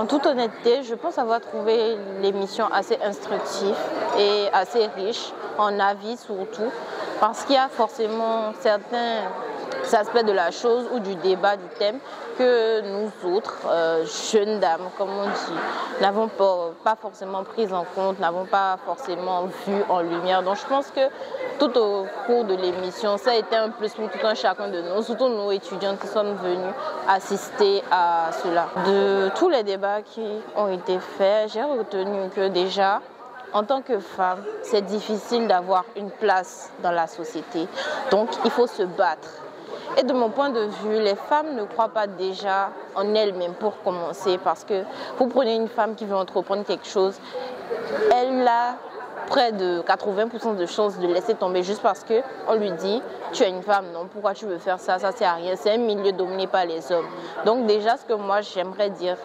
toute honnêteté, je pense avoir trouvé l'émission assez instructive et assez riche en avis surtout, parce qu'il y a forcément certains aspects de la chose ou du débat, du thème, que nous autres, jeunes dames, comme on dit, n'avons pas forcément pris en compte, n'avons pas forcément vu en lumière. Donc je pense que tout au cours de l'émission, ça a été un plus pour tout un chacun de nous, surtout nous étudiantes qui sommes venus assister à cela. De tous les débats qui ont été faits, j'ai retenu que déjà, en tant que femme, c'est difficile d'avoir une place dans la société. Donc il faut se battre. Et de mon point de vue, les femmes ne croient pas déjà en elles-mêmes pour commencer, parce que vous prenez une femme qui veut entreprendre quelque chose, elle a près de 80% de chances de laisser tomber juste parce qu'on lui dit « tu es une femme, non, pourquoi tu veux faire ça, ça sert à rien, c'est un milieu dominé par les hommes ». Donc déjà, ce que moi j'aimerais dire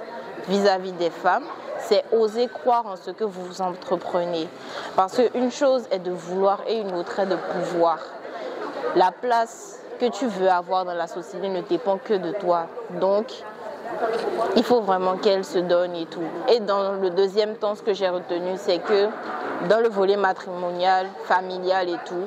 vis-à-vis des femmes, c'est oser croire en ce que vous entreprenez. Parce qu'une chose est de vouloir et une autre est de pouvoir. La place que tu veux avoir dans la société ne dépend que de toi. Donc, il faut vraiment qu'elle se donne et tout. Et dans le deuxième temps, ce que j'ai retenu, c'est que dans le volet matrimonial, familial et tout,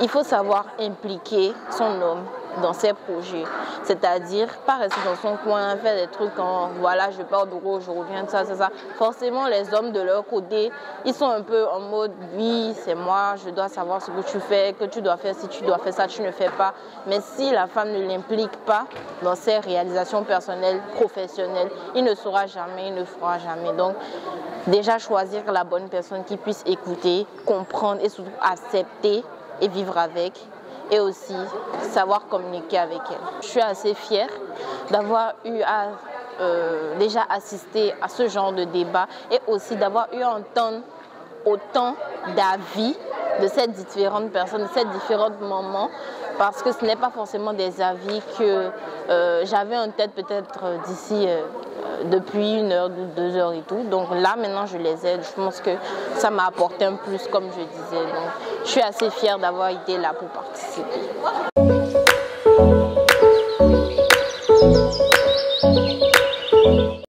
il faut savoir impliquer son homme dans ses projets. C'est-à-dire, pas rester dans son coin, faire des trucs en voilà, je pars au bureau, je reviens, ça, c'est ça. Forcément, les hommes de leur côté, ils sont un peu en mode oui, c'est moi, je dois savoir ce que tu fais, que tu dois faire, si tu dois faire ça, tu ne fais pas. Mais si la femme ne l'implique pas dans ses réalisations personnelles, professionnelles, il ne saura jamais, il ne fera jamais. Donc, déjà choisir la bonne personne qui puisse écouter, comprendre et surtout accepter et vivre avec. Et aussi savoir communiquer avec elle. Je suis assez fière d'avoir eu à déjà assister à ce genre de débat et aussi d'avoir eu à entendre autant d'avis de ces différentes personnes, de ces différents moments, parce que ce n'est pas forcément des avis que j'avais en tête peut-être d'ici depuis 1 heure ou 2 heures et tout. Donc là, maintenant, je les aide. Je pense que ça m'a apporté un plus, comme je disais. Donc, je suis assez fière d'avoir été là pour participer.